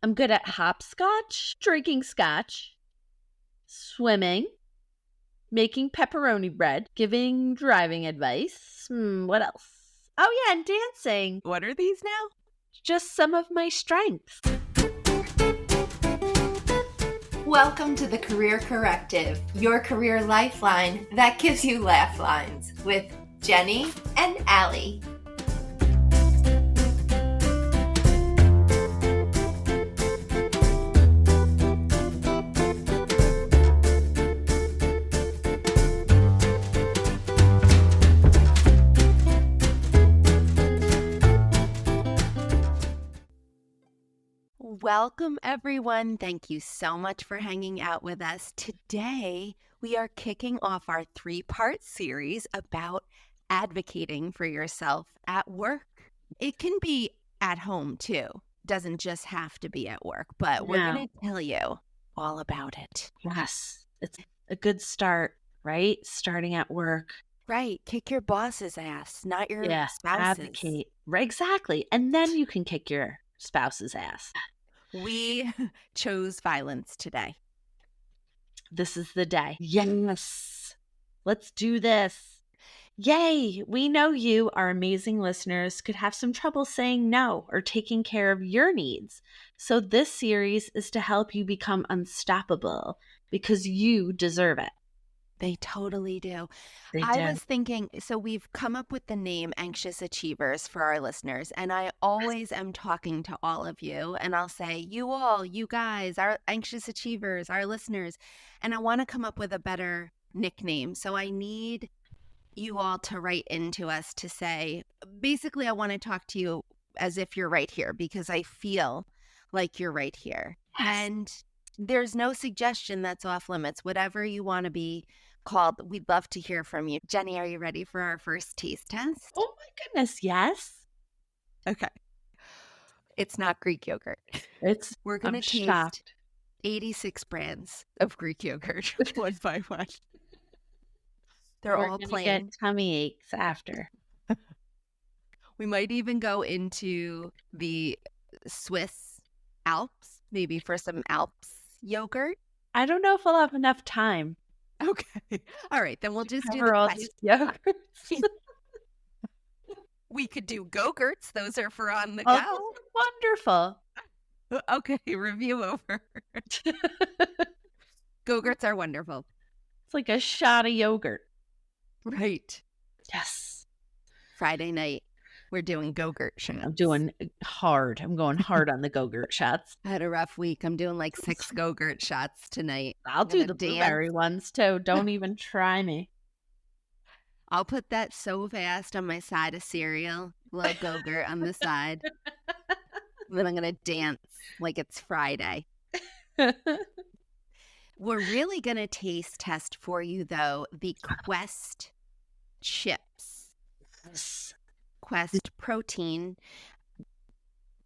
I'm good at hopscotch, drinking scotch, swimming, making pepperoni bread, giving driving advice. What else? Oh, yeah, and dancing. What are these now? Just some of my strengths. Welcome to the Career Corrective, your career lifeline that gives you laugh lines with Jenny and Allie. Welcome, everyone. Thank you so much for hanging out with us. Today, we are kicking off our 3-part series about advocating for yourself at work. It can be at home, too. Doesn't just have to be at work, but we're going to tell you all about it. Yes, it's a good start, right? Starting at work. Right. Kick your boss's ass, not your spouse's. Advocate. Right, exactly. And then you can kick your spouse's ass. We chose violence today. This is the day. Yes. Let's do this. Yay. We know you, our amazing listeners, could have some trouble saying no or taking care of your needs. So this series is to help you become unstoppable because you deserve it. They totally do. I was thinking, so we've come up with the name Anxious Achievers for our listeners, and I always am talking to all of you, and I'll say, you all, you guys, our Anxious Achievers, our listeners, and I want to come up with a better nickname. So I need you all to write into us to say, basically, I want to talk to you as if you're right here, because I feel like you're right here. Yes. And there's no suggestion that's off limits. Whatever you want to be called, we'd love to hear from you. Jenny, are you ready for our first taste test? Oh my goodness, yes. Okay. It's not Greek yogurt. We're going to taste shocked. 86 brands of Greek yogurt, one by one. They're We're all gonna plain. get tummy aches after. We might even go into the Swiss Alps, maybe for some Alps yogurt. I don't know if I'll have enough time. Okay. All right. Then we'll just do Cover the all question. these yogurts. We could do Go-Gurts. Those are for on the Oh, go. those are wonderful. Okay. Review over. Go-Gurts are wonderful. It's like a shot of yogurt. Right. Yes. Friday night, we're doing Go-Gurt shots. I'm doing hard. I'm going hard on the Go-Gurt shots. I had a rough week. I'm doing like 6 Go-Gurt shots tonight. I'll do the blueberry ones too. Don't even try me. I'll put that so fast on my side of cereal, little Go-Gurt on the side. Then I'm going to dance like it's Friday. We're really going to taste test for you, though, the Quest chips. Yes. Quest protein.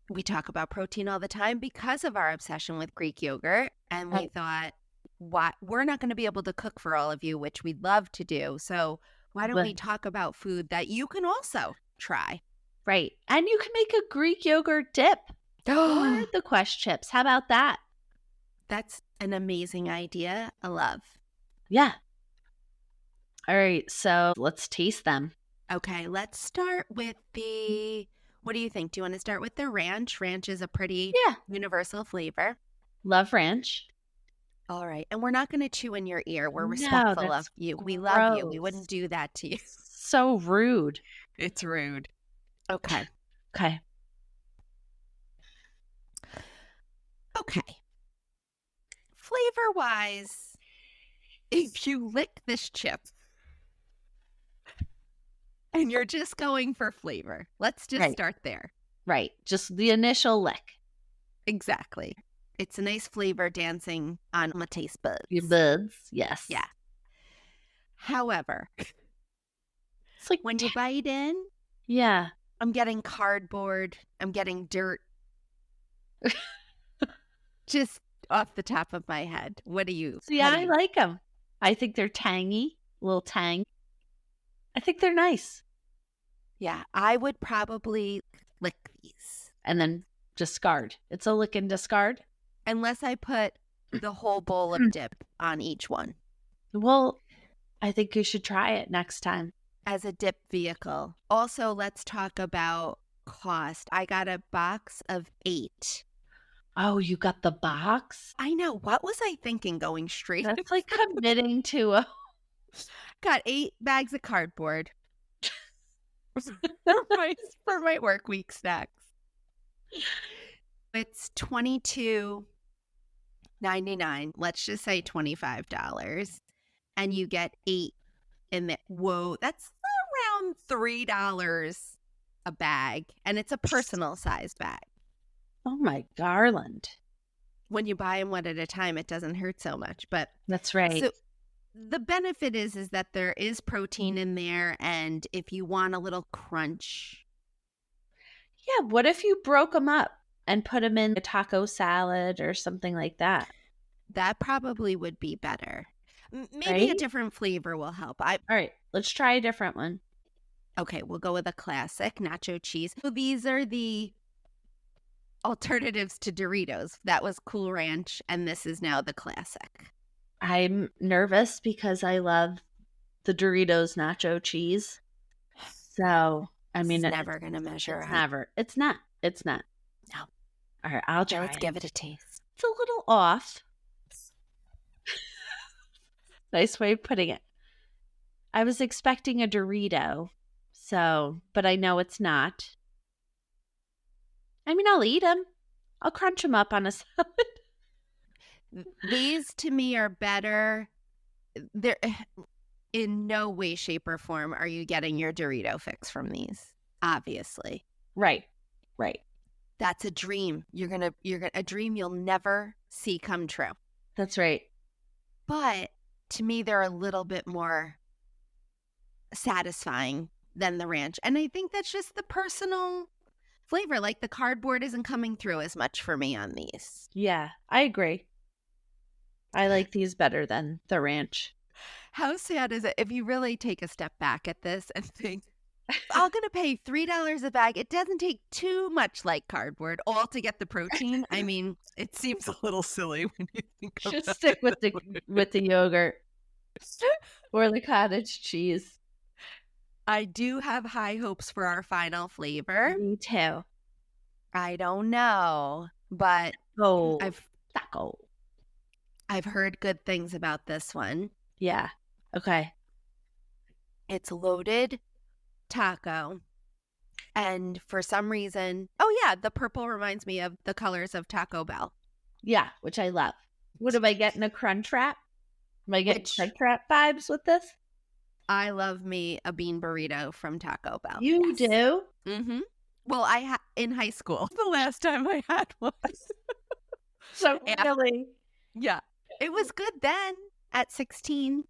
We talk about protein all the time because of our obsession with Greek yogurt. And we thought, we're not going to be able to cook for all of you, which we'd love to do. So why don't we talk about food that you can also try? Right. And you can make a Greek yogurt dip. Or the Quest chips. How about that? That's an amazing idea. I love. Yeah. All right. So let's taste them. Okay. Let's start with what do you think? Do you want to start with the ranch? Ranch is a pretty universal flavor. Love ranch. All right. And we're not going to chew in your ear. We're respectful of you. We love you. We wouldn't do that to you. So rude. It's rude. Okay. Okay. Flavor-wise, if you lick this chip and you're just going for flavor, let's just start there. Right. Just the initial lick. Exactly. It's a nice flavor dancing on my taste buds. Your buds, yes. Yeah. However, it's like when you bite in, I'm getting cardboard. I'm getting dirt. Just off the top of my head. What do you? See, I like them. I think they're tangy, a little tang. I think they're nice. Yeah, I would probably lick these. And then discard. It's a lick and discard. Unless I put the whole bowl of dip on each one Well, I think you should try it next time. as a dip vehicle. Also, let's talk about cost. I got a box of 8. Oh, you got the box? I know. What was I thinking going straight? That's like committing to a... Got 8 bags of cardboard for my work week snacks. It's $22.99. Let's just say $25, and you get 8 in the. Whoa, that's around $3 a bag, and it's a personal sized bag. Oh my Garland. When you buy them one at a time, it doesn't hurt so much. But That's right. so the benefit is that there is protein in there, and if you want a little crunch, Yeah, what if you broke them up and put them in a taco salad or something like that? that probably would be better. Maybe a Right? different flavor will help. All right, let's try a different one. Okay, we'll go with a classic nacho cheese. So these are the alternatives to Doritos. That was Cool Ranch, and this is now the classic. I'm nervous because I love the Doritos nacho cheese. So, I mean, It's never going to measure it's up. never. It's not. It's not. No. All right, I'll So try let's it. give it a taste. It's a little off. Nice way of putting it. I was expecting a Dorito, but I know it's not. I mean, I'll eat them. I'll crunch them up on a salad. These to me are better. They're in no way, shape, or form are you getting your Dorito fix from these. Obviously, Right. that's a dream. You're gonna a dream you'll never see come true. That's right. But to me, they're a little bit more satisfying than the ranch, and I think that's just the personal flavor. Like the cardboard isn't coming through as much for me on these. Yeah, I agree. I like these better than the ranch. How sad is it if you really take a step back at this and think, I'm going to pay $3 a bag. It doesn't take too much like cardboard, all to get the protein. I mean, it seems a little silly when you think of Just it. stick with the yogurt or the cottage cheese. I do have high hopes for our final flavor. Me too. I don't know, but Oh, I've taco. heard good things about this one. Yeah. Okay. It's loaded taco. And for some reason, oh yeah, the purple reminds me of the colors of Taco Bell. Yeah, which I love. What am I getting, a crunch wrap? Am I getting Which- crunch wrap vibes with this? I love me a bean burrito from Taco Bell. You Yes. do? Mm-hmm. Well, in high school, the last time I had one. So Yeah. really? Yeah. It was good then at 16.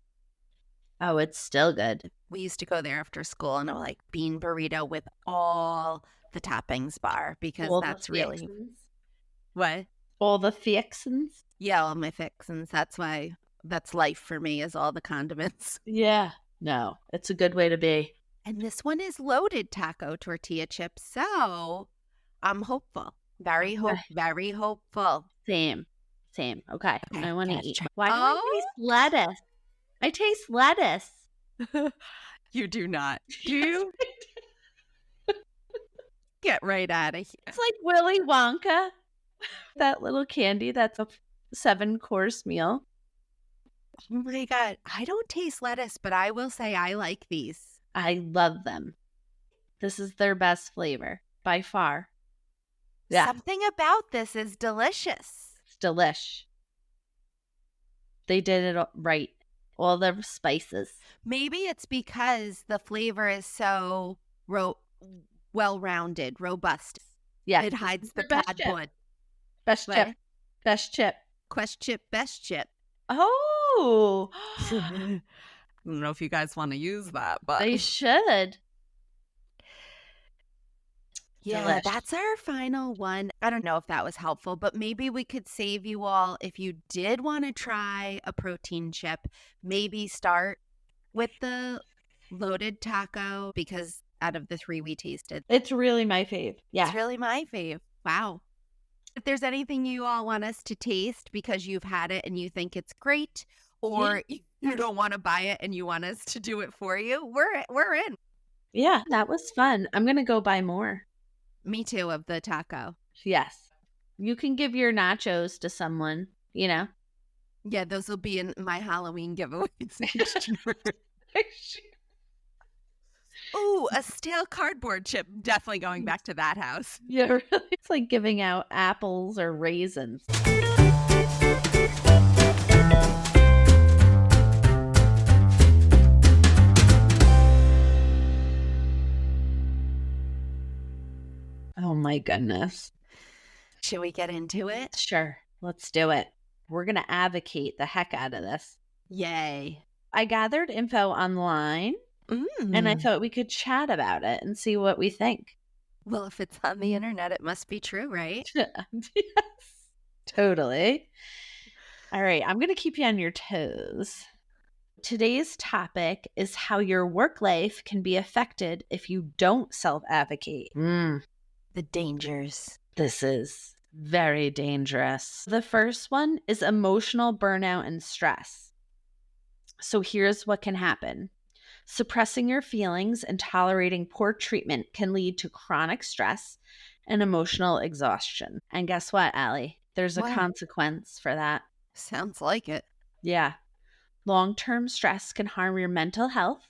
Oh, it's still good. We used to go there after school and like bean burrito with all the toppings bar because All the that's really fixins. what? All the fixins. Yeah, all my fixins. That's why that's life for me is all the condiments. Yeah. No, it's a good way to be. And this one is loaded taco tortilla chips. So I'm hopeful. Very hopeful. Same. Okay. Okay, I want to let's eat. try- Why do I Oh. taste lettuce? I taste lettuce. You do not. Do you? Get right out of here. It's like Willy Wonka. That little candy that's a 7-course meal. Oh my God. I don't taste lettuce, but I will say I like these. I love them. This is their best flavor by far. Yeah, Something about this is delicious. it's delish. They did it right. All the spices. Maybe it's because the flavor is so well-rounded, robust. Yeah. It hides the their best chip. cardboard. Best What? chip. Best chip. Quest chip, best chip. Oh, I don't know if you guys want to use that, but they should. yeah, Delish. that's our final one. I don't know if that was helpful, but maybe we could save you all if you did want to try a protein chip. Maybe start with the loaded taco because out of the 3 we tasted, It's really my fave. Yeah. it's really my fave. Wow. If there's anything you all want us to taste because you've had it and you think it's great, or you don't want to buy it and you want us to do it for you, we're in. Yeah, that was fun. I'm going to go buy more. Me too, of the taco. Yes. You can give your nachos to someone, you know? Yeah, those will be in my Halloween giveaways next year. Ooh, a stale cardboard chip. Definitely going back to that house. Yeah, really. It's like giving out apples or raisins. Oh my goodness. Should we get into it? Sure. Let's do it. We're going to advocate the heck out of this. Yay. I gathered info online and I thought we could chat about it and see what we think. Well, if it's on the internet, it must be true, right? Yes, totally. All right, I'm going to keep you on your toes. Today's topic is how your work life can be affected if you don't self-advocate. The dangers. This is very dangerous. The first one is emotional burnout and stress. So here's what can happen. Suppressing your feelings and tolerating poor treatment can lead to chronic stress and emotional exhaustion. And guess what, Allie? There's a consequence for that. Sounds like it. Yeah. Long-term stress can harm your mental health,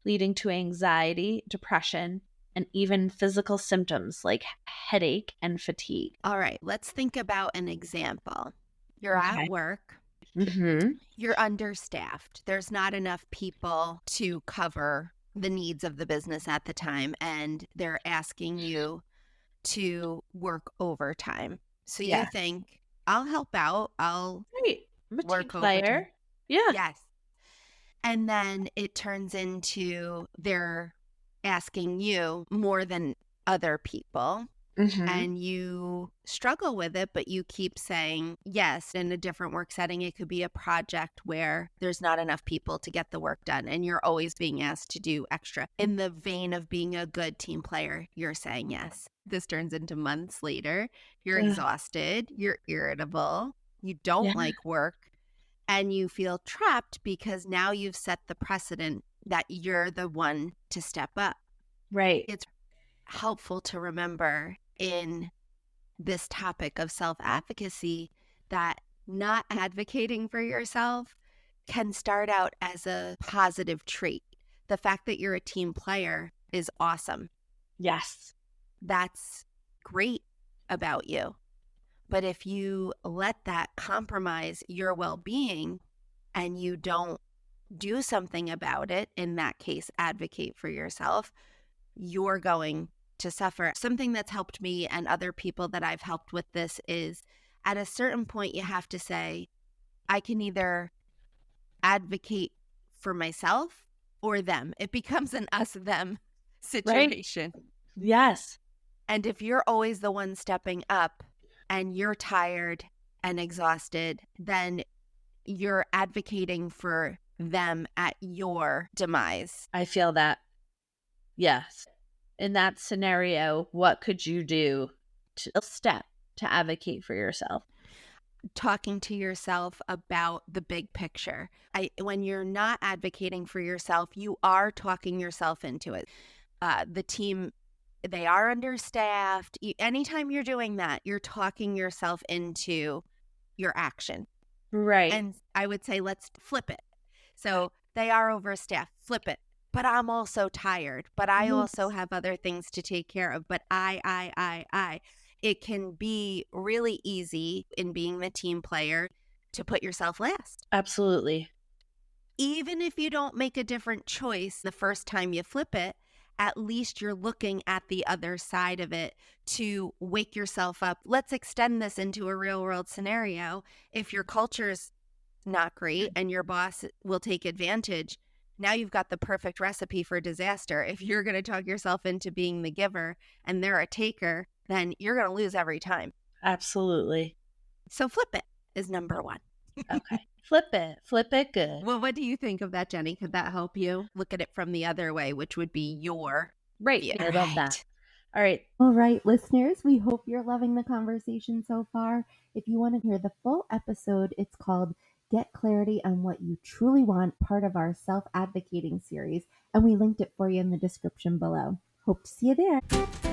leading to anxiety, depression, and even physical symptoms like headache and fatigue. All right, let's think about an example. You're at work. You're understaffed. There's not enough people to cover the needs of the business at the time, and they're asking you to work overtime. So you think, I'll help out. I'll work overtime. Yeah. Yes. And then it turns into they're asking you more than other people. And you struggle with it, but you keep saying yes. In a different work setting, it could be a project where there's not enough people to get the work done, and you're always being asked to do extra. In the vein of being a good team player, you're saying yes. This turns into months later. You're exhausted. You're irritable. You don't like work, and you feel trapped because now you've set the precedent that you're the one to step up. Right. It's helpful to remember in this topic of self-advocacy that not advocating for yourself can start out as a positive trait. The fact that you're a team player is awesome. Yes. That's great about you. But if you let that compromise your well-being and you don't do something about it, in that case, advocate for yourself, you're going to suffer. Something that's helped me and other people that I've helped with this is at a certain point, you have to say, I can either advocate for myself or them. It becomes an us-them situation. Right? Yes. And if you're always the one stepping up and you're tired and exhausted, then you're advocating for them at your demise. I feel that. Yes. In that scenario, what could you do to advocate for yourself? Talking to yourself about the big picture. When you're not advocating for yourself, you are talking yourself into it. The team, they are understaffed. Anytime you're doing that, you're talking yourself into your action. Right. And I would say, let's flip it. So they are overstaffed, flip it. But I'm also tired, but I also have other things to take care of. But I. It can be really easy in being the team player to put yourself last. Absolutely. Even if you don't make a different choice the first time you flip it, at least you're looking at the other side of it to wake yourself up. Let's extend this into a real world scenario. If your culture's not great and your boss will take advantage, now you've got the perfect recipe for disaster. If you're going to talk yourself into being the giver and they're a taker, then you're going to lose every time. Absolutely. So flip it is number one. Okay. Flip it good. Well, what do you think of that, Jenny? Could that help you look at it from the other way, which would be your right? view? I love that. All right. All right, listeners, we hope you're loving the conversation so far. If you want to hear the full episode, it's called Get Clarity on What You Truly Want, part of our self advocating series, and we linked it for you in the description below. Hope to see you there.